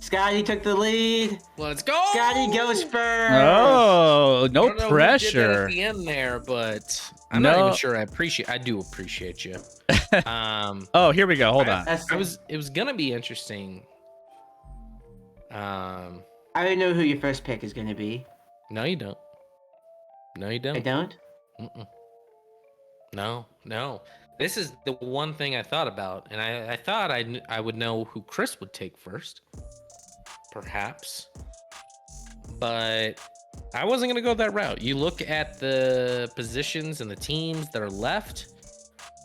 Scotty took the lead. Let's go. Scotty goes first. Oh, no I don't know pressure. Who did that at the end there, but I'm not even sure. I do appreciate you. Oh, here we go. Hold on. It was gonna be interesting. I already know who your first pick is gonna be. No, you don't. No, you don't. I don't. Mm-mm. No. This is the one thing I thought about, and I thought I would know who Chris would take first, perhaps, but I wasn't gonna go that route. You look at the positions and the teams that are left,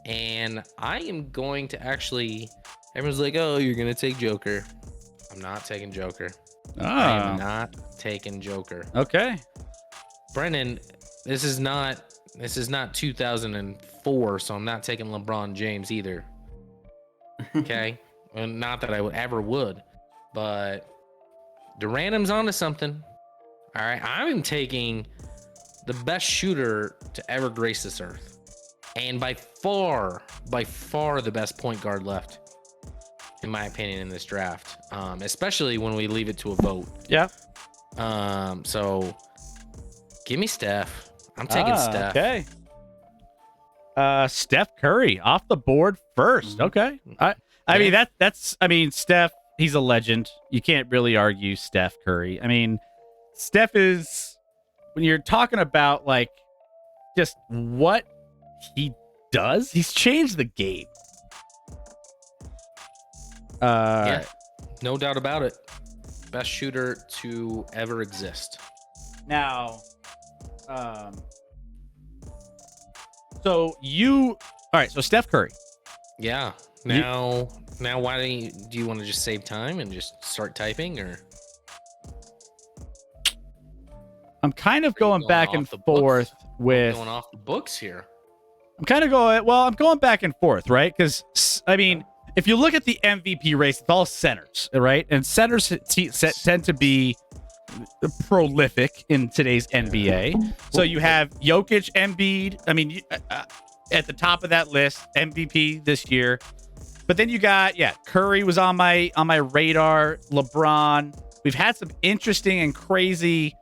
and I am going to actually. Everyone's like, "Oh, you're gonna take Joker." I'm not taking Joker. I am not taking Joker. Okay. Brennan, this is not 2004, so I'm not taking LeBron James either. Okay? And not that I would, but Durant's onto something. All right, I'm taking the best shooter to ever grace this earth, and by far the best point guard left, in my opinion, in this draft. Especially when we leave it to a vote. Yeah. So give me Steph. I'm taking Steph. Okay. Steph Curry off the board first. Mm-hmm. Okay. I mean that's Steph, he's a legend. You can't really argue Steph Curry. I mean, Steph is, when you're talking about like just what he does, he's changed the game. Yeah, no doubt about it. Best shooter to ever exist. Now, so Steph Curry. Yeah. Now, why do you want to just save time and just start typing, or? I'm kind of going back and forth with going off the books here. I'm going back and forth, right? Because I mean, if you look at the MVP race, it's all centers, right? And centers tend to be prolific in today's NBA. So you have Jokic, Embiid. I mean, at the top of that list, MVP this year. But then you got Curry was on my radar. LeBron. We've had some interesting and crazy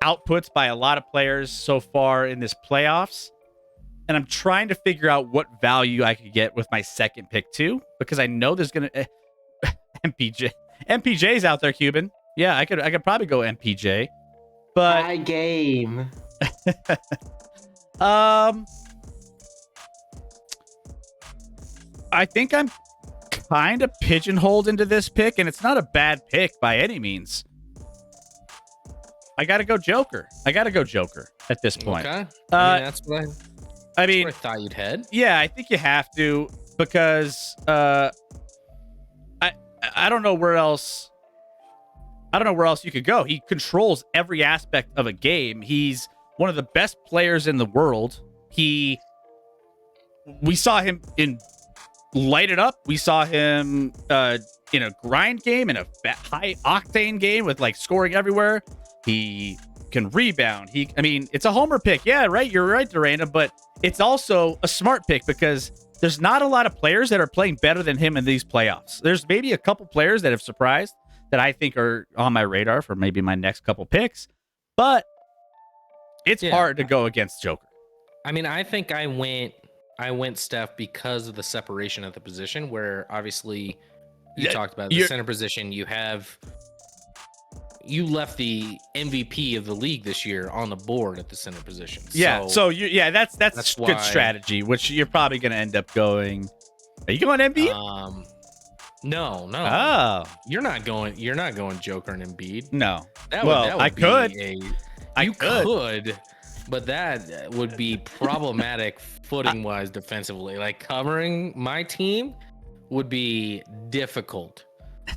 outputs by a lot of players so far in this playoffs. And I'm trying to figure out what value I could get with my second pick too, because I know there's gonna MPJ's out there, Cuban. Yeah, I could probably go MPJ, but High game. I think I'm kind of pigeonholed into this pick, and it's not a bad pick by any means. I gotta go Joker at this point. Okay, that's what I thought you'd head. Yeah, I think you have to, because I don't know where else. I don't know where else you could go. He controls every aspect of a game. He's one of the best players in the world. We saw him light it up. We saw him in a grind game, in a high octane game with like scoring everywhere. He can rebound. It's a homer pick. Yeah, right. You're right, Durant, but it's also a smart pick because there's not a lot of players that are playing better than him in these playoffs. There's maybe a couple players that have surprised that I think are on my radar for maybe my next couple picks, but it's hard to go against Joker. I mean, I think I went Steph because of the separation at the position, where obviously you talked about the center position. You left the MVP of the league this year on the board at the center position. Yeah. That's good strategy, which you're probably going to end up going. Are you going Embiid? No. Oh, You're not going Joker and Embiid. No. I could. You could. could, but that would be problematic footing wise defensively. Like, covering my team would be difficult.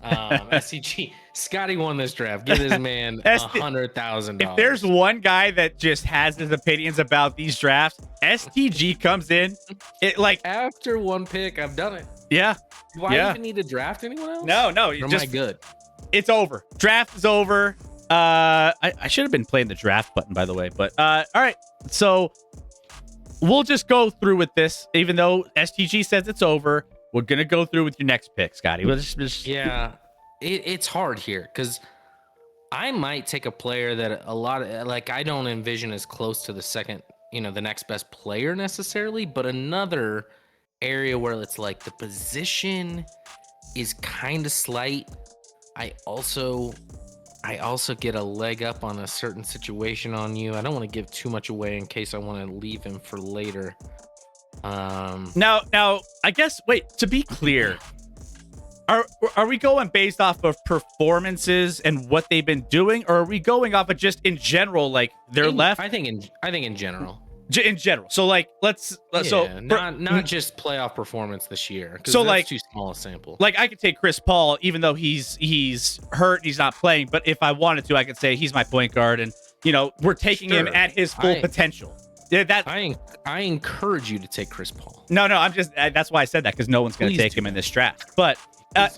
SCG Scotty won this draft. Give this man $100,000. If there's one guy that just has his opinions about these drafts, STG comes in. It like after one pick, I've done it. Yeah. Do I even need to draft anyone else? No. Or am I good? It's over. Draft is over. I should have been playing the draft button, by the way. But all right. So we'll just go through with this, even though STG says it's over. We're gonna go through with your next pick, Scotty. Yeah. it's hard here because I might take a player that a lot of like I don't envision as close to the second, the next best player necessarily, but another area where it's like the position is kind of slight. I also get a leg up on a certain situation on you. I don't want to give too much away in case I want to leave him for later. Now, I guess. Wait. To be clear, are we going based off of performances and what they've been doing, or are we going off of just in general, like they're left? I think in general. In general. So like, not just playoff performance this year. So that's like too small a sample. Like I could take Chris Paul, even though he's hurt, he's not playing. But if I wanted to, I could say he's my point guard, and we're taking him at his full potential. Yeah, I encourage you to take Chris Paul. No, I'm just that's why I said that because no one's going to take him in this draft. But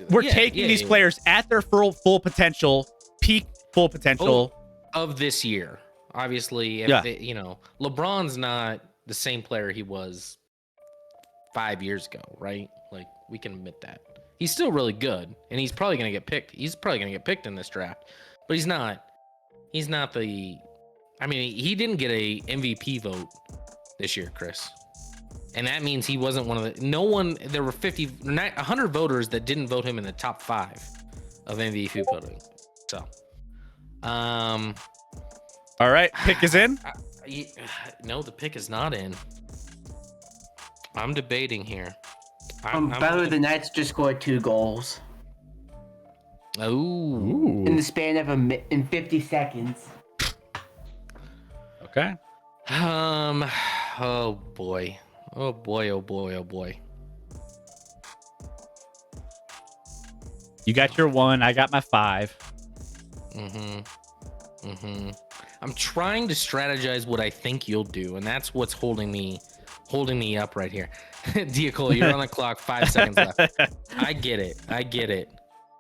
we're taking these players at their full potential, peak full potential of this year. Obviously, if LeBron's not the same player he was 5 years ago, right? Like we can admit that. He's still really good, and he's probably going to get picked. He's probably going to get picked in this draft, but he's not the. I mean, he didn't get a MVP vote this year, Chris, and that means he wasn't one of the. No one. There were 100 voters that didn't vote him in the top 5 of MVP voting. So, all right, pick is in. No, the pick is not in. I'm debating here. Both the Knights just scored 2 goals. Oh. In the span of in 50 seconds. Okay. Oh boy. Oh boy. Oh boy. Oh boy. You got your 1. I got my 5. I'm trying to strategize what I think you'll do, and that's what's holding me up right here. Diacola, you're on the clock. 5 seconds left. I get it.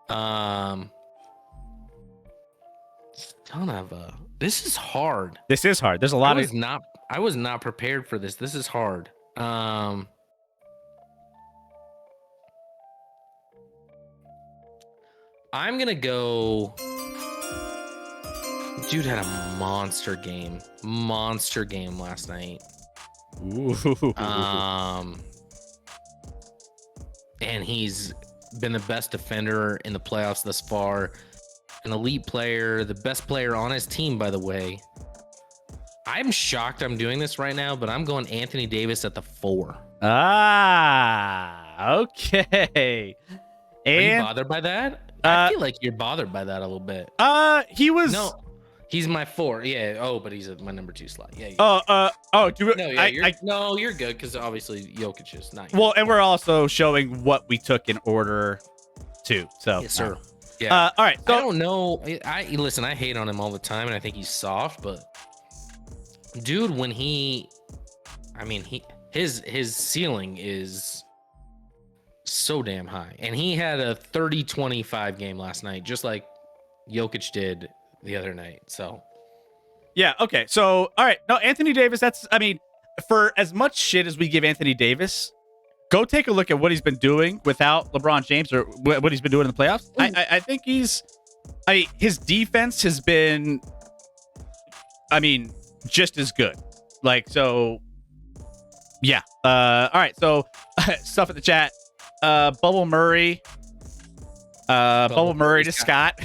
Son of a. This is hard. There's a lot of. I was not prepared for this. This is hard. I'm gonna go. Dude had a monster game last night. Ooh. And he's been the best defender in the playoffs thus far. An elite player, the best player on his team, by the way. I'm shocked I'm doing this right now, but I'm going Anthony Davis at the 4. Okay. Are you bothered by that? I feel like you're bothered by that a little bit. He was. No, he's my 4. Yeah. Oh, but he's my number 2 slot. Yeah. You're good because obviously Jokic is not. Well, and we're also showing what we took in order too. So yes, sir. Yeah. All right. So, I don't know. Listen. I hate on him all the time, and I think he's soft. But dude, when his ceiling is so damn high, and he had a 30-25 game last night, just like Jokic did the other night. So yeah. Okay. So all right. No, Anthony Davis. For as much shit as we give Anthony Davis, go take a look at what he's been doing without LeBron James, or what he's been doing in the playoffs. I think his defense has been, just as good. Yeah. All right. So stuff in the chat. Bubble Murray. Bubble Murray to Scott.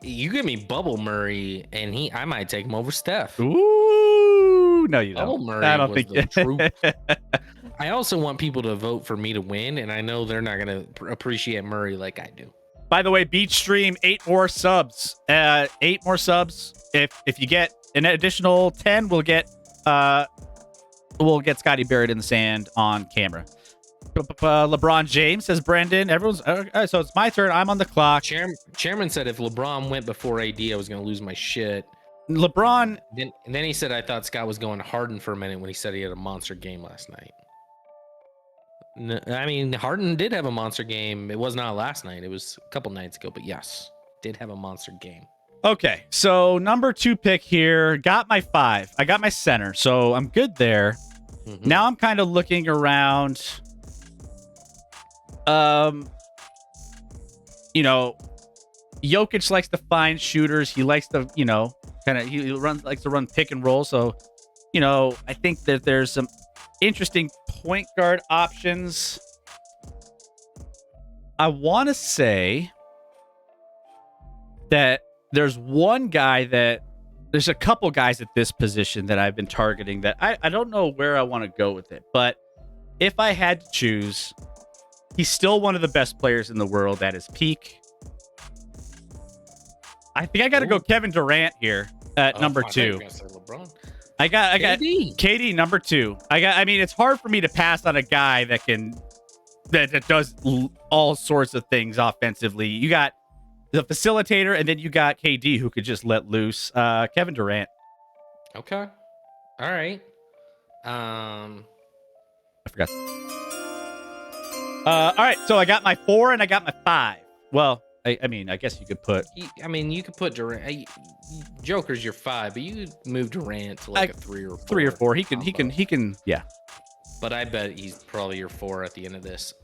You give me Bubble Murray, and I might take him over Steph. Ooh, no, you don't. Bubble Murray I don't was think the truth. I also want people to vote for me to win, and I know they're not going to appreciate Murray like I do. By the way, Beach Stream, 8 more subs. 8 more subs. If you get an additional 10, we'll get Scotty buried in the sand on camera. LeBron James, says Brendan. Everyone's so it's my turn. I'm on the clock. Chairman said if LeBron went before AD, I was going to lose my shit. LeBron. Then he said I thought Scott was going Harden for a minute when he said he had a monster game last night. Harden did have a monster game. It was not last night. It was a couple nights ago, but yes, did have a monster game. Okay, so number 2 pick here. Got my 5. I got my center, so I'm good there. Mm-hmm. Now I'm kind of looking around. Jokic likes to find shooters. He likes to, likes to run pick and roll. So, I think that there's some interesting point guard options. I want to say that there's a couple guys at this position that I've been targeting that I don't know where I want to go with it. But if I had to choose, he's still one of the best players in the world at his peak. I think I got to go Kevin Durant here at number 2. I got KD number 2. It's hard for me to pass on a guy that does all sorts of things offensively. You got the facilitator, and then you got KD who could just let loose. Kevin Durant. Okay. All right. I forgot. All right. So I got my 4 and I got my 5. Well, I guess you could put. You could put Durant. Joker's your 5, but you could move Durant to like a 3 or 4. 3 or 4. He can. Yeah. But I bet he's probably your 4 at the end of this.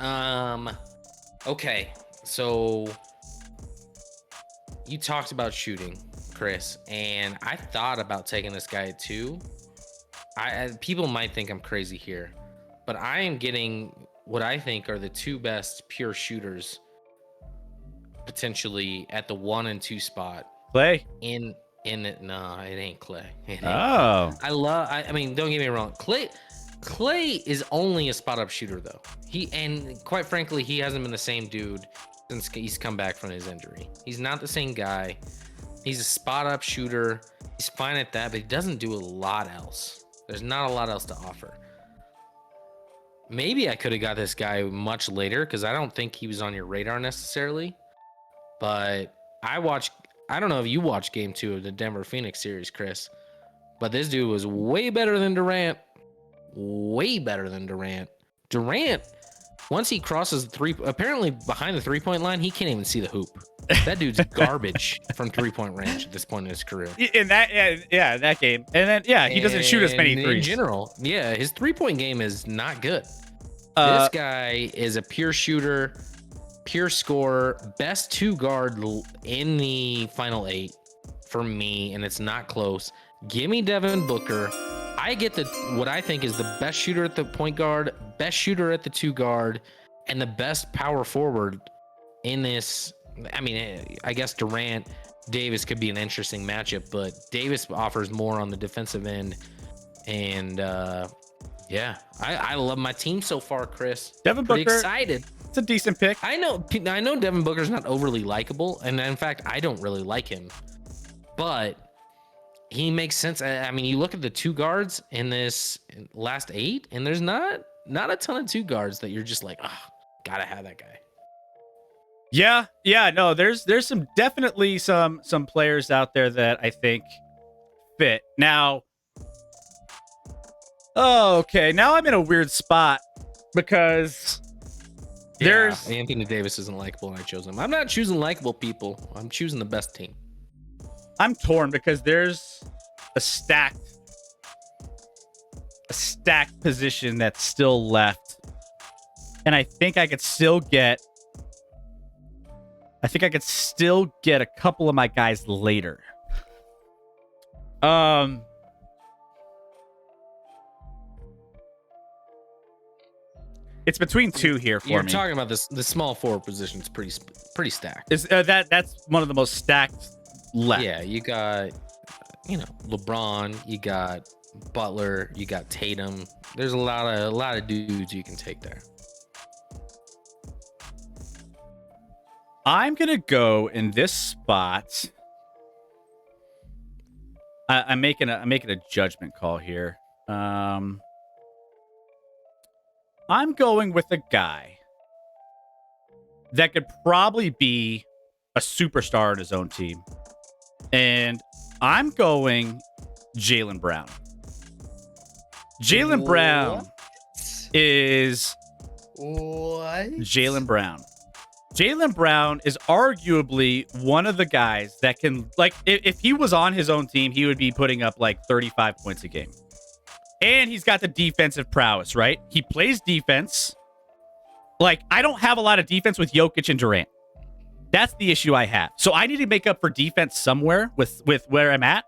Okay. So you talked about shooting, Chris, and I thought about taking this guy at 2. People might think I'm crazy here, but I am getting what I think are the 2 best pure shooters potentially at the 1 and 2 spot. Clay. No, it ain't Clay. Oh. Don't get me wrong. Clay is only a spot up shooter though. And quite frankly, he hasn't been the same dude since he's come back from his injury. He's not the same guy. He's a spot up shooter. He's fine at that, but he doesn't do a lot else. There's not a lot else to offer. Maybe I could have got this guy much later because I don't think he was on your radar necessarily. But I don't know if you watched game 2 of the Denver Phoenix series, Chris, but this dude was way better than Durant. Way better than Durant. Durant, once he crosses apparently behind the 3-point line, he can't even see the hoop. That dude's garbage from 3-point range at this point in his career. In that game. And then, he doesn't shoot as many threes. In general, his 3-point game is not good. This guy is a pure shooter, pure scorer, best 2 guard in the final 8 for me, and it's not close. Give me Devin Booker. I get what I think is the best shooter at the point guard, best shooter at the 2 guard, and the best power forward in this. I guess Durant, Davis could be an interesting matchup, but Davis offers more on the defensive end. And I love my team so far, Chris. Devin Pretty Booker, excited. It's a decent pick. I know Devin Booker's not overly likable, and in fact, I don't really like him, but he makes sense. You look at the 2 guards in this last 8, and there's not a ton of 2 guards that you're just like, gotta have that guy. Yeah, no, there's definitely some players out there that I think fit. Now, okay, now I'm in a weird spot because there's Anthony Davis isn't likable, and I chose him. I'm not choosing likable people. I'm choosing the best team. I'm torn because there's a stacked position that's still left, and I think I could still get a couple of my guys later. It's between 2 here for me. You're talking about this. The small forward position is pretty stacked. That's one of the most stacked left. Yeah, you got LeBron, you got Butler, you got Tatum. There's a lot of dudes you can take there. I'm gonna go in this spot. I'm making a judgment call here. I'm going with a guy that could probably be a superstar in his own team, and I'm going Jaylen Brown. Jaylen Brown is what? Jaylen Brown. Jaylen Brown is arguably one of the guys that can, like, if he was on his own team, he would be putting up like 35 points a game. And he's got the defensive prowess, right? He plays defense. Like, I don't have a lot of defense with Jokic and Durant. That's the issue I have. So I need to make up for defense somewhere with where I'm at.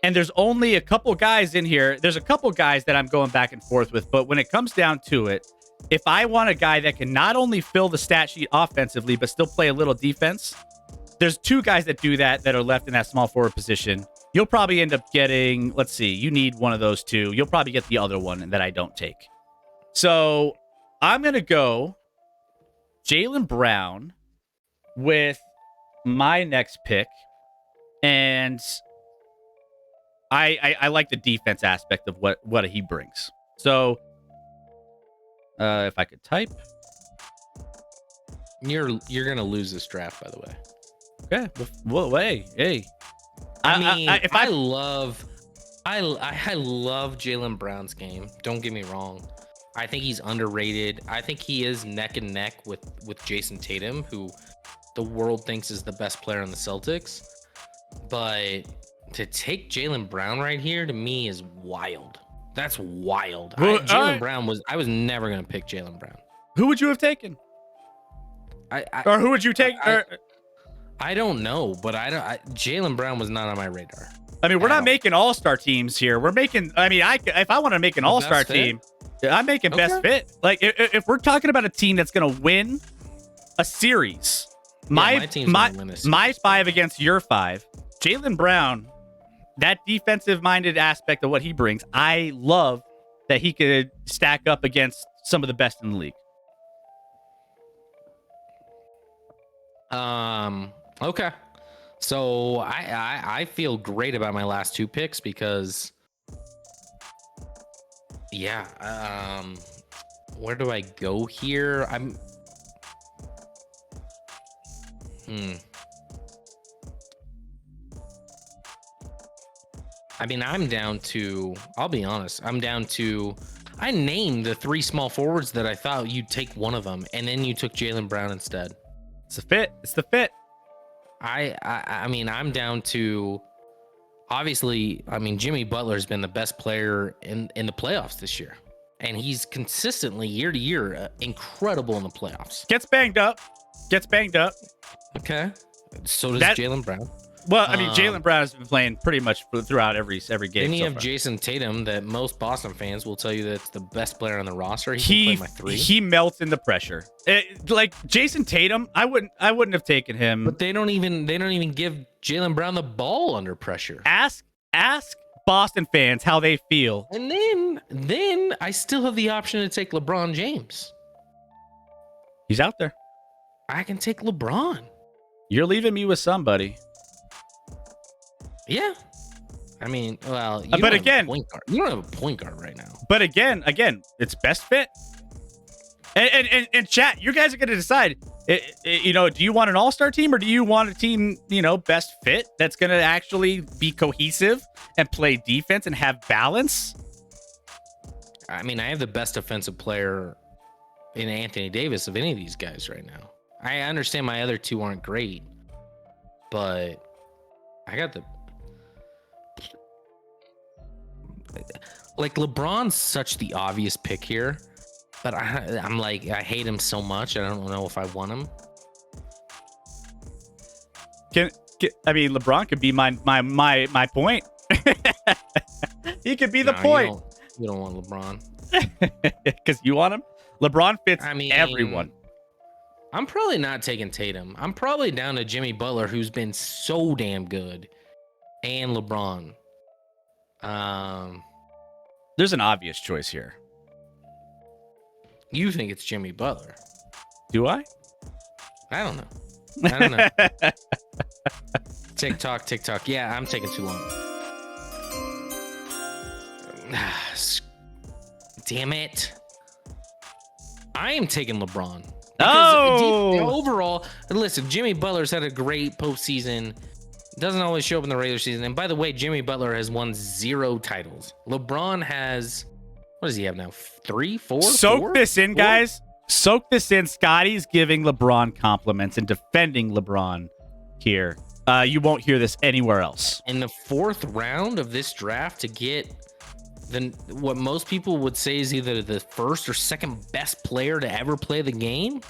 And there's only a couple guys in here. There's a couple guys that I'm going back and forth with. But when it comes down to it, if I want a guy that can not only fill the stat sheet offensively, but still play a little defense, there's two guys that do that are left in that small forward position. You'll probably end up getting, let's see, you need one of those two. You'll probably get the other one that I don't take. So I'm going to go Jaylen Brown with my next pick. And I like the defense aspect of what he brings. So if I could type. You're going to lose this draft, by the way. Okay. Well, hey. I love Jaylen Brown's game. Don't get me wrong. I think he's underrated. I think he is neck and neck with Jason Tatum, who the world thinks is the best player on the Celtics. But to take Jaylen Brown right here, to me, is wild. That's wild. I was never going to pick Jaylen Brown. Who would you have taken? Or who would you take? I don't know, but Jaylen Brown was not on my radar. I mean, we're not making all-star teams here. We're making, if I want to make an all-star team, I'm making best fit. Like, if we're talking about a team that's going to win a series, my 5 against your 5, Jaylen Brown, that defensive-minded aspect of what he brings, I love that he could stack up against some of the best in the league. Okay. So I feel great about my last 2 picks because, where do I go here? I'm down to, I'll be honest, I named the 3 small forwards that I thought you'd take one of them, and then you took Jaylen Brown instead. It's the fit. I'm down to, obviously, Jimmy Butler's been the best player in the playoffs this year. And he's consistently, year to year, incredible in the playoffs. Gets banged up. Okay. So does Jaylen Brown. Well, Jaylen Brown has been playing pretty much throughout every game. Then you have far. Jason Tatum, that most Boston fans will tell you that's the best player on the roster. He can play my 3. He melts in the pressure. Like Jason Tatum, I wouldn't have taken him. But they don't even give Jaylen Brown the ball under pressure. Ask Boston fans how they feel. And then I still have the option to take LeBron James. He's out there. I can take LeBron. You're leaving me with somebody. Yeah. You don't have a point guard right now. But again, it's best fit. And chat, you guys are going to decide, do you want an all-star team or do you want a team, best fit that's going to actually be cohesive and play defense and have balance? I have the best offensive player in Anthony Davis of any of these guys right now. I understand my other 2 aren't great, but I got LeBron's such the obvious pick here, but I hate him so much. I don't know if I want him. LeBron could be my point. He could be the point. You don't want LeBron because you want him. LeBron fits everyone. I'm probably not taking Tatum. I'm probably down to Jimmy Butler, who's been so damn good, and LeBron. There's an obvious choice here. You think it's Jimmy Butler? Do I? I don't know. TikTok. Yeah, I'm taking too long. Damn it. I am taking LeBron. Overall, listen, Jimmy Butler's had a great postseason. Doesn't always show up in the regular season. And by the way, Jimmy Butler has won 0 titles. LeBron has, what does he have now? 3, 4? Soak this in, guys. Soak this in. Scotty's giving LeBron compliments and defending LeBron here. You won't hear this anywhere else. In the 4th round of this draft to get what most people would say is either the 1st or 2nd best player to ever play the game.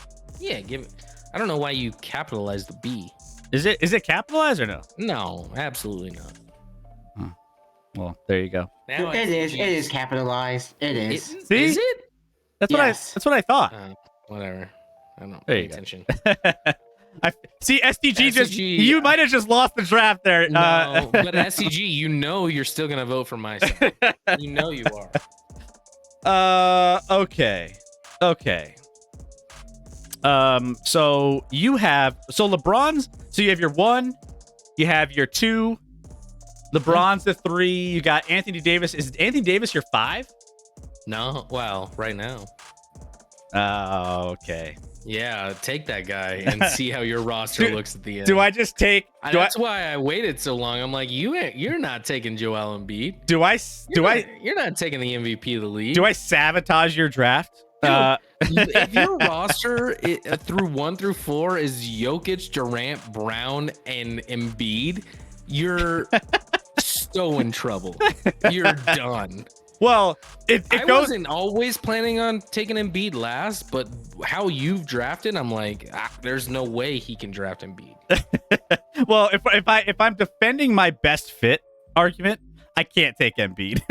Yeah, give it. I don't know why you capitalized the B. Is it capitalized or no? No, absolutely not. Well, there you go. Now It is capitalized. It is. See? Is it? That's what I thought. Whatever. I don't There pay you go. attention. I see SDG just SDG, you might have just lost the draft there. No, but SCG, you're still gonna vote for my side. You know you are. Okay. So you have LeBron's. So you have your 1, you have your 2. LeBron's the 3. You got Anthony Davis. Is Anthony Davis your 5? No, well, right now. Oh, okay. Yeah, take that guy and see how your roster looks at the end. Do I just take? That's why I waited so long. I'm like, you're not taking Joel Embiid. You're not taking the MVP of the league. Do I sabotage your draft? If your roster through 1 through 4 is Jokic, Durant, Brown, and Embiid, you're so in trouble. You're done. Well, I wasn't always planning on taking Embiid last, but how you've drafted, I'm like, there's no way he can draft Embiid. Well, if I'm defending my best fit argument, I can't take Embiid.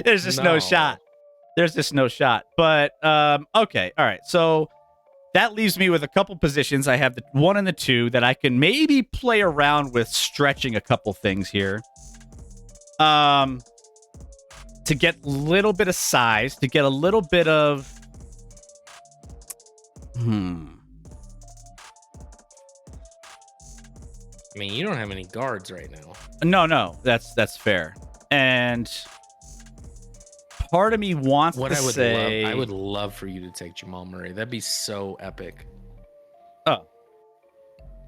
There's just no shot. There's just no shot. But okay, all right. So that leaves me with a couple positions. I have the 1 and the 2 that I can maybe play around with, stretching a couple things here. To get a little bit of size, to get a little bit of I mean, you don't have any guards right now. No, that's fair. And part of me wants to say I would love for you to take Jamal Murray. That'd be so epic. Oh.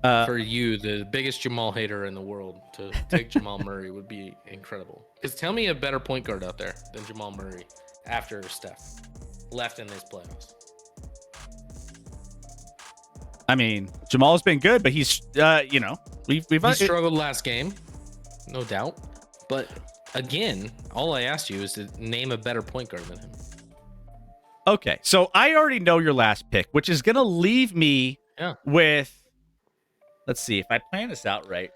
For you, the biggest Jamal hater in the world, to take Jamal Murray would be incredible. Because tell me a better point guard out there than Jamal Murray after Steph left in this playoffs. I mean, Jamal's been good, but he's he struggled last game, no doubt. But again, all I asked you is to name a better point guard than him. Okay, so I already know your last pick, which is gonna leave me with. Let's see if I plan this out right.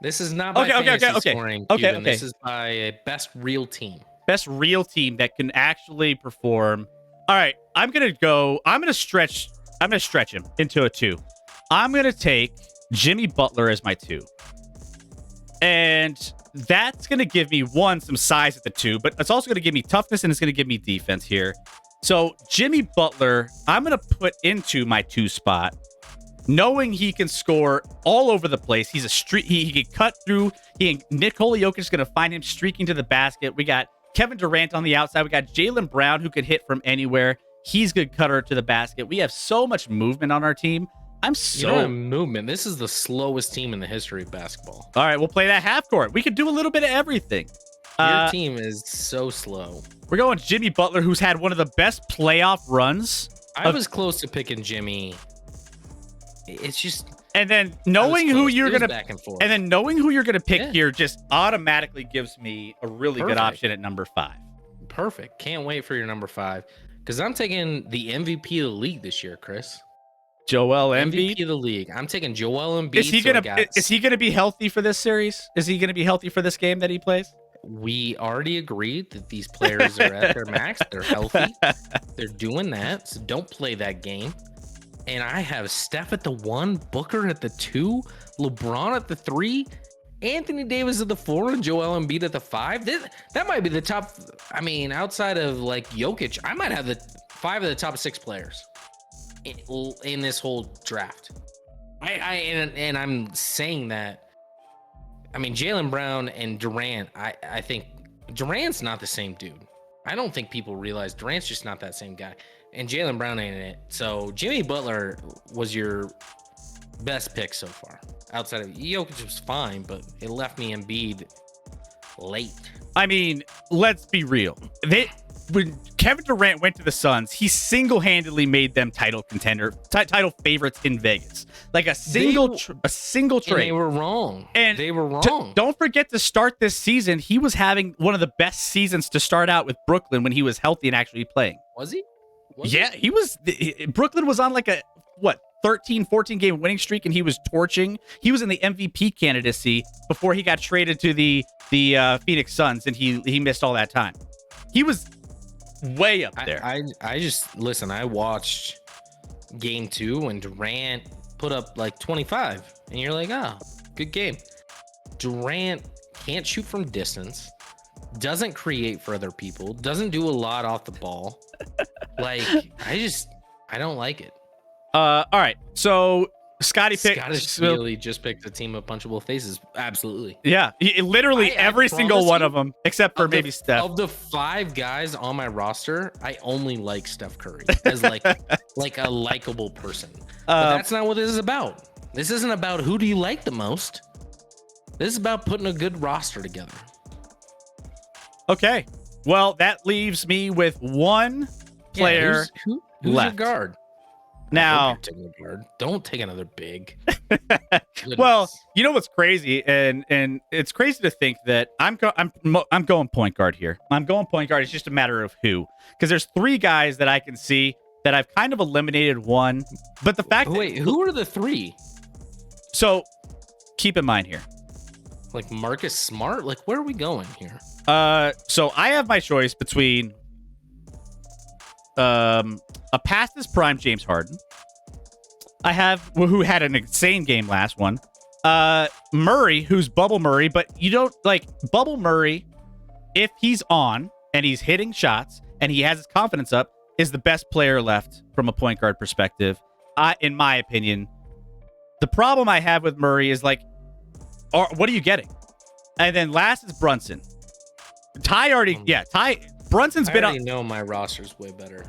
This is not by fantasy scoring. Okay. This is by a best real team. Best real team that can actually perform. All right, I'm gonna stretch him into a 2. I'm gonna take Jimmy Butler as my 2, and that's gonna give me some size at the 2, but it's also gonna give me toughness and it's gonna give me defense here. So Jimmy Butler, I'm gonna put into my 2 spot, knowing he can score all over the place. He's a streak. He can cut through. Nikola Jokic is going to find him streaking to the basket. We got Kevin Durant on the outside. We got Jaylen Brown, who can hit from anywhere. He's a good cutter to the basket. We have so much movement on our team. You don't have movement. This is the slowest team in the history of basketball. All right, we'll play that half court. We could do a little bit of everything. Your team is so slow. We're going Jimmy Butler, who's had one of the best playoff runs. I was close to picking Jimmy. It's just, and then knowing who you're gonna back and forth. And then knowing who you're gonna pick here just automatically gives me a really good option at number 5. Perfect. Can't wait for your number 5, because I'm taking the MVP of the league this year, Chris. Joel Embiid, MVP of the league. I'm taking Joel Embiid. Is he gonna be healthy for this series? Is he gonna be healthy for this game that he plays? We already agreed that these players are at their max. They're healthy. They're doing that. So don't play that game. And I have Steph at the 1, Booker at the 2, LeBron at the 3, Anthony Davis at the 4, and Joel Embiid at the 5. That might be the top. I mean, outside of like Jokic, I might have the 5 of the top 6 players in this whole draft. And I'm saying that. I mean, Jaylen Brown and Durant. I think Durant's not the same dude. I don't think people realize Durant's just not that same guy. And Jaylen Brown ain't in it. So Jimmy Butler was your best pick so far. Outside of Jokic was fine, but it left me Embiid late. I mean, let's be real. When Kevin Durant went to the Suns, he single-handedly made them title favorites in Vegas. Like a single trade. And they were wrong. Don't forget to start this season. He was having one of the best seasons to start out with Brooklyn when he was healthy and actually playing. Was he? He was. Brooklyn was on like a 13, 14 game winning streak, and he was torching. He was in the MVP candidacy before he got traded to the Phoenix Suns, and he missed all that time. He was way up there. I just listen. I watched game 2 when Durant put up like 25, and you're like, oh, good game. Durant can't shoot from distance, doesn't create for other people, doesn't do a lot off the ball. Like, I don't like it. All right, so Scotty really just picked a team of punchable faces. Absolutely. Yeah, literally every single one of them, except for maybe Steph. Of the 5 guys on my roster, I only like Steph Curry as like a likable person. But that's not what this is about. This isn't about who do you like the most. This is about putting a good roster together. Okay, well, that leaves me with one player who's left. your guard? Now, don't take another big. Well, you know what's crazy, and it's crazy to think that I'm going point guard here. I'm going point guard. It's just a matter of who, because there's 3 guys that I can see that I've kind of eliminated one. But the fact who are the 3? So keep in mind here, like Marcus Smart. Like, where are we going here? So I have my choice between a past his prime James Harden. I have who had an insane game last one. Murray, who's Bubble Murray, but you don't like Bubble Murray. If he's on and he's hitting shots and he has his confidence up, is the best player left from a point guard perspective. In my opinion, the problem I have with Murray is like, what are you getting? And then last is Brunson. Brunson's been. I know my roster's way better.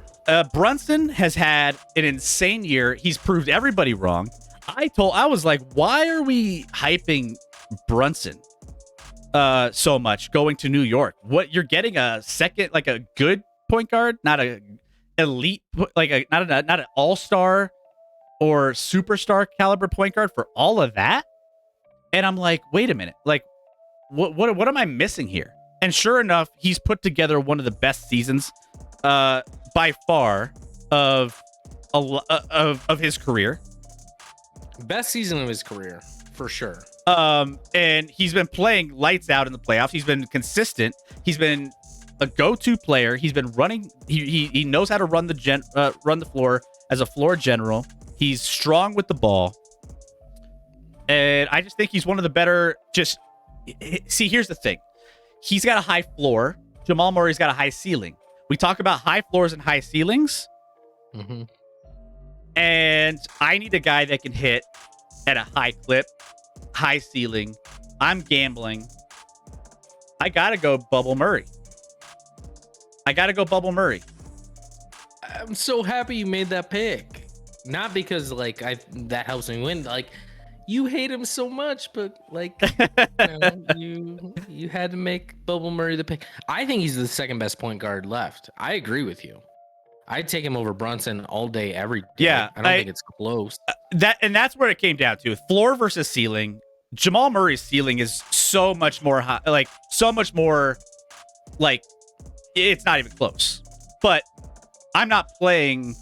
Brunson has had an insane year. He's proved everybody wrong. I was like, why are we hyping Brunson so much going to New York? What, you're getting a second, like a good point guard, not a elite, like not an all-star or superstar caliber point guard for all of that? And I'm like, wait a minute, like what am I missing here? And sure enough, he's put together one of the best seasons by far of his career. Best season of his career, for sure. And he's been playing lights out in the playoffs. He's been consistent. He's been a go-to player. He's been running. He knows how to run the floor as a floor general. He's strong with the ball. And I just think he's one of the better. See, here's the thing. He's got a high floor. Jamal Murray's got a high ceiling. We talk about high floors and high ceilings. Mm-hmm. And I need a guy that can hit at a high clip, high ceiling. I'm gambling. I got to go Bubble Murray. I'm so happy you made that pick. Not because that helps me win. Like, you hate him so much, but like you had to make Bubble Murray the pick. I think he's the second best point guard left. I agree with you. I'd take him over Brunson all day, every day. Yeah, I don't think it's close. That's where it came down to floor versus ceiling. Jamal Murray's ceiling is so much more high, it's not even close. But I'm not playing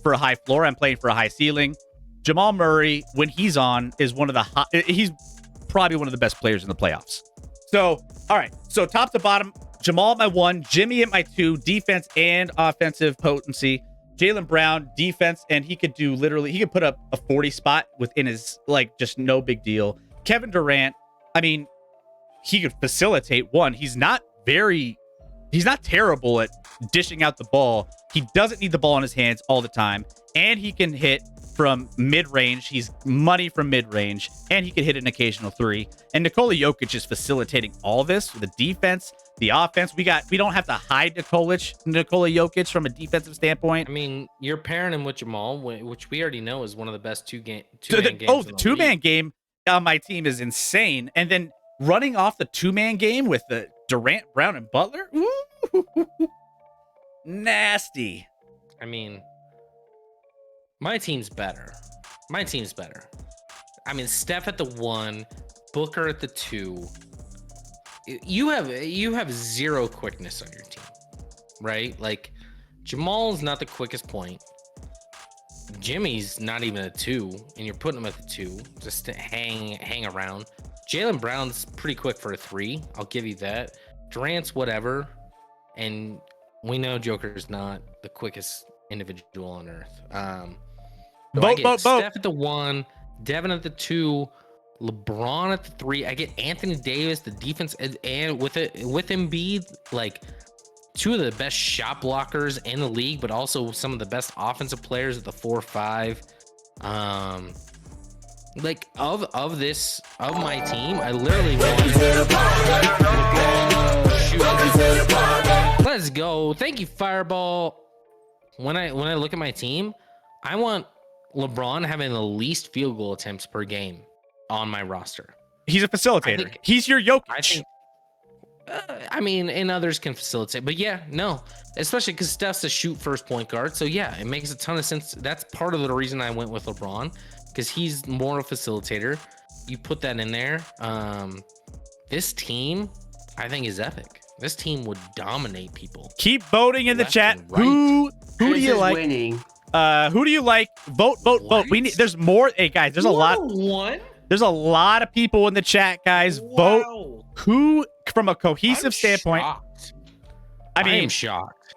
for a high floor. I'm playing for a high ceiling. Jamal Murray, when he's on, is he's probably one of the best players in the playoffs. So, all right. So top to bottom, Jamal at my 1, Jimmy at my 2, defense and offensive potency. Jaylen Brown, defense, and he could put up a 40 spot within his, just no big deal. Kevin Durant, I mean, he could facilitate one. He's not terrible at dishing out the ball. He doesn't need the ball in his hands all the time. And he can hit from mid-range. He's money from mid-range. And he can hit an occasional 3. And Nikola Jokic is facilitating all this with the defense, the offense. We don't have to hide Nikola Jokic from a defensive standpoint. I mean, you're pairing him with Jamal, which we already know is one of the best two-man games. The two-man game on my team is insane. And then running off the two-man game with the Durant, Brown, and Butler? Ooh, nasty. I mean, my team's better. I mean, Steph at the 1, Booker at the 2. You have zero quickness on your team, right? Like, Jamal's not the quickest point. Jimmy's not even a 2, and you're putting him at the 2 just to hang around. Jaylen Brown's pretty quick for a 3. I'll give you that. Durant's whatever, and we know Joker's not the quickest individual on earth. So I get Steph at the 1, Devin at the 2, LeBron at the 3. I get Anthony Davis, the defense, and with Embiid, like 2 of the best shot blockers in the league, but also some of the best offensive players at the 4-5. Like of my team, I literally want let's go. Thank you, Fireball. When I look at my team, I want LeBron having the least field goal attempts per game on my roster. He's a facilitator. He's your Jokic. I mean, and others can facilitate, but yeah, no, especially because Steph's a shoot first point guard. So yeah, it makes a ton of sense. That's part of the reason I went with LeBron, because he's more a facilitator. You put that in there. This team, I think, is epic. This team would dominate people. Keep voting in the chat. Right. Who do you like? Winning. Who do you like? Vote. We need. There's more. Hey guys, there's a lot. There's a lot of people in the chat, guys. Wow. Vote who, from a cohesive standpoint. Shocked. I mean, am shocked.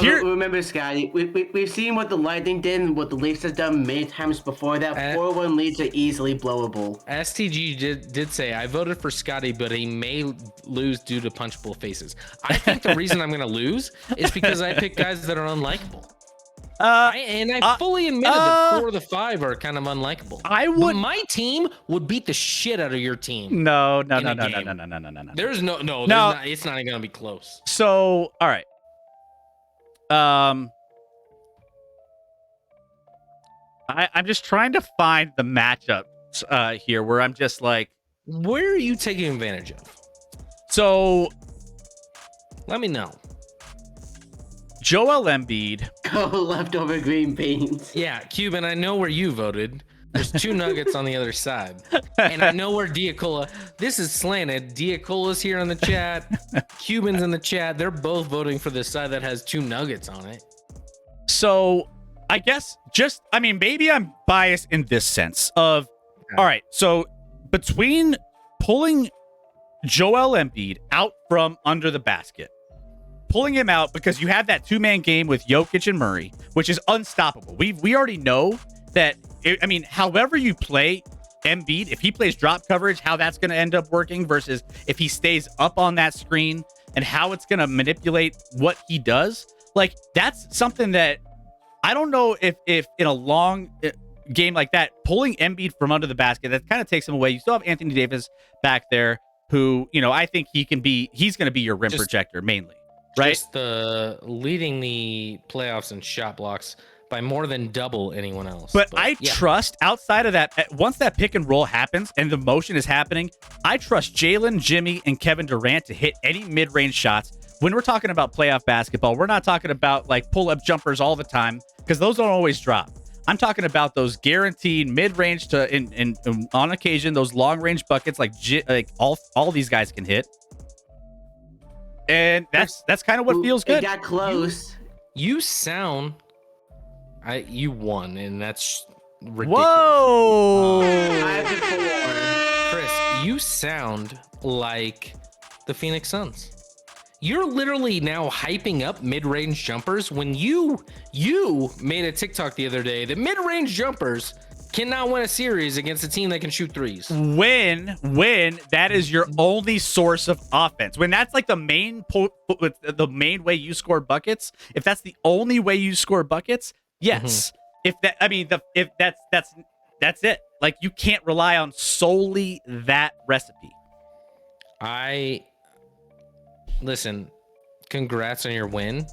Remember, Scotty, we've seen what the Lightning did and what the Leafs has done many times before that. 4-1 leads are easily blowable. STG did say, I voted for Scotty, but he may lose due to punchable faces. I think the reason I'm going to lose is because I pick guys that are unlikable. I fully admitted that 4 of the 5 are kind of unlikable. But my team would beat the shit out of your team. No. There's no. It's not even going to be close. So, all right. I'm just trying to find the matchups here where I'm just like, where are you taking advantage of? So, let me know. Joel Embiid. Oh, leftover green beans. Yeah, Cuban, I know where you voted. There's 2 Nuggets on the other side. And I know where Diacola. This is slanted. Diacola's here in the chat. Cuban's in the chat. They're both voting for the side that has 2 Nuggets on it. So I guess maybe I'm biased in this sense of, all right, so between pulling Joel Embiid out from under the basket, pulling him out because you have that 2-man game with Jokic and Murray, which is unstoppable. We already know that. I mean, however you play Embiid, if he plays drop coverage, how that's going to end up working versus if he stays up on that screen and how it's going to manipulate what he does. Like, that's something that I don't know if in a long game like that, pulling Embiid from under the basket, that kind of takes him away. You still have Anthony Davis back there who, I think he's going to be your rim projector mainly, right? Just leading the playoffs in shot blocks by more than double anyone else. But I trust, outside of that, once that pick and roll happens and the motion is happening, I trust Jalen, Jimmy, and Kevin Durant to hit any mid-range shots. When we're talking about playoff basketball, we're not talking about like pull-up jumpers all the time, because those don't always drop. I'm talking about those guaranteed mid-range to, and on occasion, those long-range buckets like all these guys can hit. And that's kind of what feels good. It got close. You sound... you won, and that's ridiculous. Whoa! Chris, you sound like the Phoenix Suns. You're literally now hyping up mid-range jumpers when you made a TikTok the other day that mid-range jumpers cannot win a series against a team that can shoot threes. When that is your only source of offense, when that's like the main way you score buckets, if that's the only way you score buckets, yes. If that's it. Like, you can't rely on solely that recipe. Listen, congrats on your win.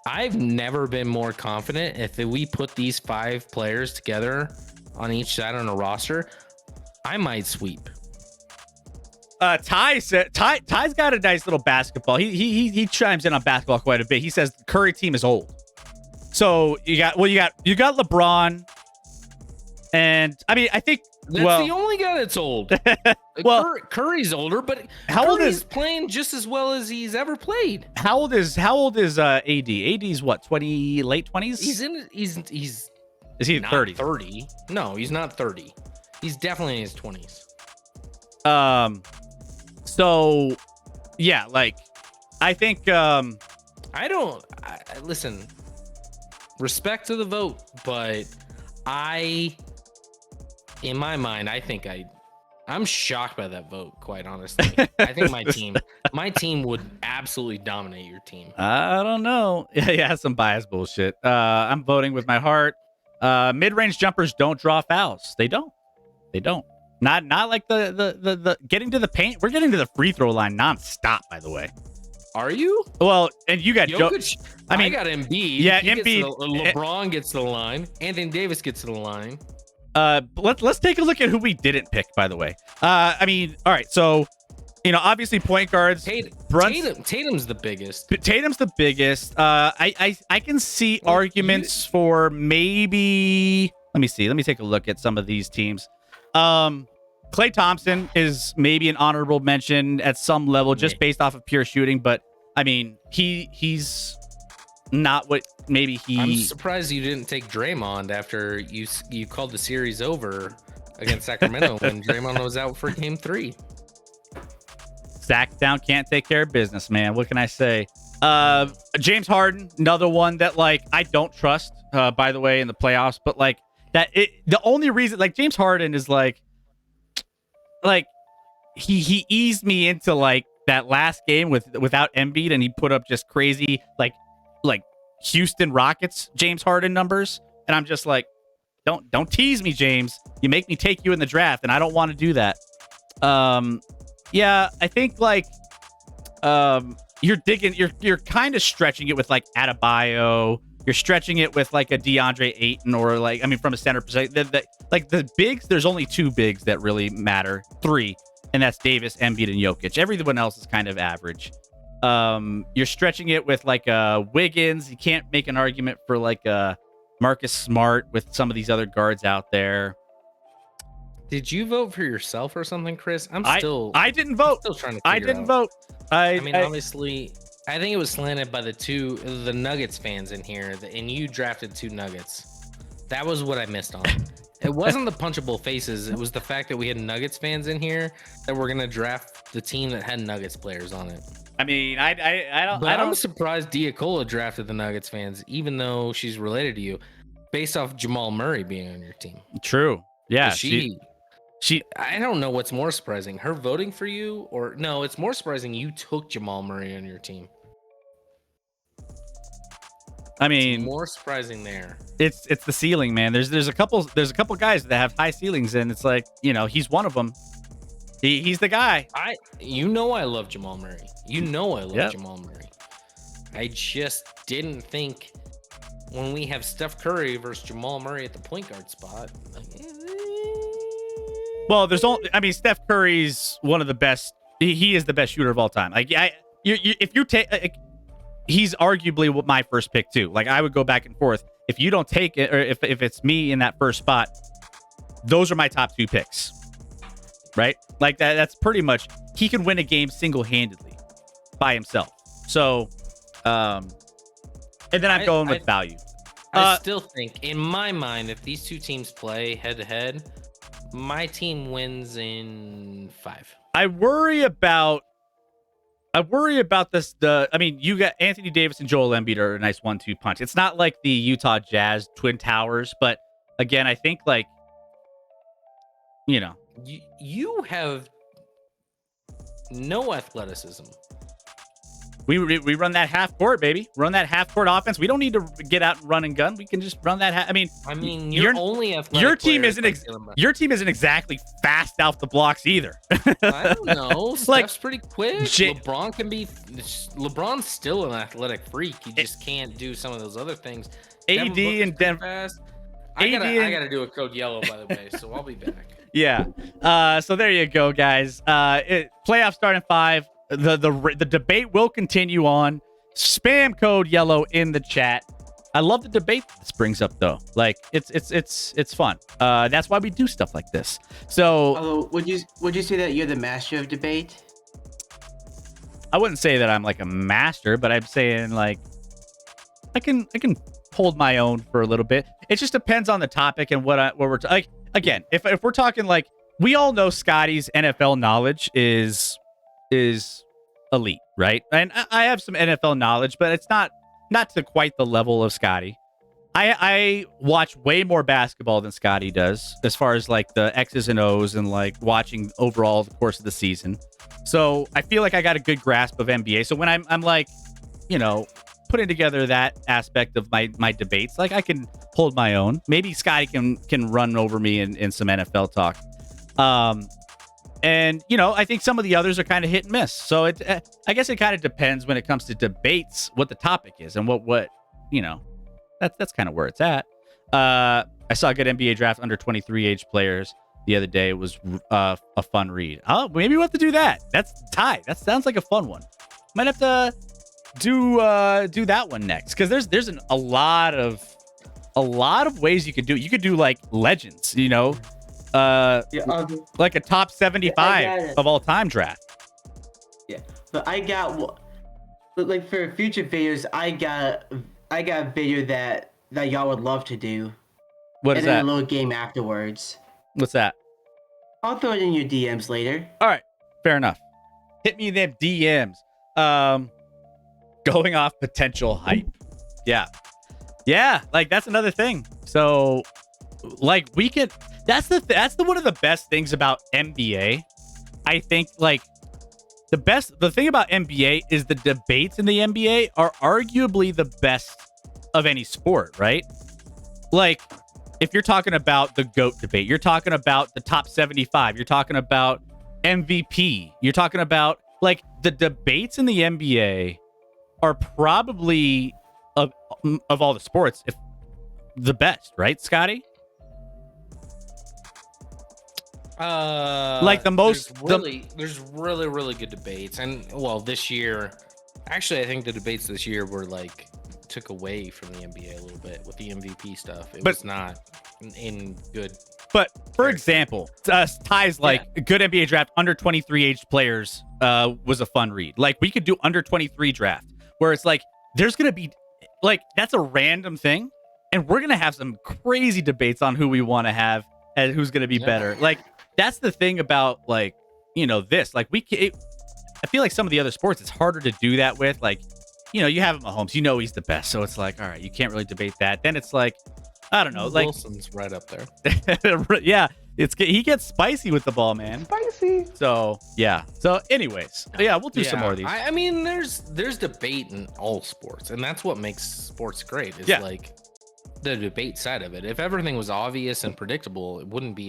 I've never been more confident. If we put these 5 players together on each side on a roster, I might sweep. Ty's got a nice little basketball. He chimes in on basketball quite a bit. He says the Curry team is old. So you got LeBron, and I think that's the only guy that's old. Curry's older, but Curry's playing just as well as he's ever played. How old is AD? AD's what, late 20s? He's Is he Not 30? 30. No, he's not 30. He's definitely in his 20s. So yeah, like I think listen, respect to the vote, but in my mind, I'm shocked by that vote, quite honestly. I think my team would absolutely dominate your team. I don't know. Yeah, some bias bullshit. I'm voting with my heart. Mid-range jumpers don't draw fouls. They don't. Not like the getting to the paint. We're getting to the free throw line nonstop, by the way. Are you? Well, and you got Jokic. I got Embiid. Yeah, Embiid. Embiid. LeBron gets to the line. Anthony Davis gets to the line. Let's take a look at who we didn't pick, by the way. I mean, all right, so obviously point guards. Tatum's the biggest. Tatum's the biggest. I can see arguments for maybe. Let me see. Let me take a look at some of these teams. Klay Thompson is maybe an honorable mention at some level, just based off of pure shooting. But I mean, he's not what maybe he. I'm surprised you didn't take Draymond after you called the series over against Sacramento when Draymond was out for Game 3. Zach down can't take care of business, man. What can I say? James Harden, another one that like I don't trust. By the way, in the playoffs, but like the only reason like James Harden is like he eased me into like that last game without Embiid, and he put up just crazy like Houston Rockets James Harden numbers, and I'm just like, don't tease me, James. You make me take you in the draft, and I don't want to do that. Yeah, I think like you're kind of stretching it with like Adebayo. You're stretching it with like a DeAndre Ayton or like, I mean, from a center perspective, like the bigs, there's only two bigs that really matter. Three, and that's Davis, Embiid, and Jokic. Everyone else is kind of average. You're stretching it with like Wiggins. You can't make an argument for like Marcus Smart with some of these other guards out there. Did you vote for yourself or something, Chris? I didn't vote. I'm still trying to I didn't vote. I mean, obviously, I think it was slanted by the Nuggets fans in here, and you drafted 2 Nuggets. That was what I missed on. It wasn't the punchable faces. It was the fact that we had Nuggets fans in here that were gonna draft the team that had Nuggets players on it. I mean, I don't. But I'm surprised Diacola drafted the Nuggets fans, even though she's related to you, based off Jamal Murray being on your team. True. Yeah. She. I don't know what's more surprising, her voting for you, or no? It's more surprising you took Jamal Murray on your team. I mean, it's more surprising there. It's the ceiling, man. There's a couple guys that have high ceilings, and it's like, he's one of them. He's the guy. I love Jamal Murray. Jamal Murray. I just didn't think when we have Steph Curry versus Jamal Murray at the point guard spot. Well, Steph Curry's one of the best. He is the best shooter of all time. Like, if you take, he's arguably my first pick too. Like, I would go back and forth. If you don't take it, or if it's me in that first spot, those are my top 2 picks. Right? Like that's pretty much, he can win a game single-handedly by himself. So, and then I'm going with value. I still think, in my mind, if these 2 teams play head-to-head, my team wins in 5. I worry about this. You got Anthony Davis and Joel Embiid are a nice 1-2 punch. It's not like the Utah Jazz Twin Towers, but again, I think like, you have no athleticism. We run that half court, baby. Run that half court offense. We don't need to get out and run and gun. We can just run that. You're only athletic. Your team isn't exactly fast off the blocks either. I don't know. Steph's pretty quick. LeBron's still an athletic freak. He just can't do some of those other things. AD and Denver. I gotta do a code yellow, by the way, so I'll be back. Yeah. So there you go, guys. Playoffs start in 5. The debate will continue on. Spam code yellow in the chat. I love the debate this brings up, though. Like, it's fun. That's why we do stuff like this. So, although, would you say that you're the master of debate? I wouldn't say that I'm like a master, but I'm saying like I can hold my own for a little bit. It just depends on the topic and what we're like. Again, if we're talking like, we all know Scotty's NFL knowledge is elite, right? And I have some NFL knowledge, but it's not to quite the level of Scotty. I watch way more basketball than Scotty does, as far as like the X's and O's and like watching overall the course of the season. So I feel like I got a good grasp of NBA. So when I'm like, you know, putting together that aspect of my debates, like I can hold my own. Maybe Scotty can run over me in some NFL talk. And you know, I think some of the others are kind of hit and miss. So I guess it kind of depends when it comes to debates what the topic is and what you know. That's kind of where it's at. I saw a good NBA draft under 23 age players the other day. It was a fun read. Oh, maybe we'll have to do that. That's Ty. That sounds like a fun one. Might have to do that one next, because there's a lot of ways you could do it. You could do like legends, you know, like a top 75 of all time draft. Yeah, but I got like for future videos, I got a video that y'all would love to do. What is that? And then a little game afterwards. What's that? I'll throw it in your DMs later. All right, fair enough. Hit me in them DMs. Going off potential hype. Yeah, like that's another thing. So like we could, that's the one of the best things about NBA. I think like the thing about NBA is the debates in the NBA are arguably the best of any sport, right? Like if you're talking about the GOAT debate, you're talking about the top 75, you're talking about MVP, you're talking about like the debates in the NBA are probably of all the sports, if the best, right, Scotty? Like the most there's really good debates. And well, this year, actually I think the debates this year were like took away from the NBA a little bit with the MVP stuff. It was not in good. But for example, Ty's like good NBA draft under 23 age players was a fun read. Like we could do under 23 draft where it's like there's gonna be like that's a random thing, and we're gonna have some crazy debates on who we want to have and who's gonna be better. Like that's the thing about like, you know, this like I feel like some of the other sports it's harder to do that with. Like, you know, you have Mahomes, you know he's the best, so it's like, all right, you can't really debate that. Then it's like, I don't know, like Wilson's right up there. Yeah, he gets spicy with the ball, man. Spicy. So yeah. So anyways, yeah, we'll do some more of these. I mean, there's debate in all sports, and that's what makes sports great. Is like the debate side of it. If everything was obvious and predictable, it wouldn't be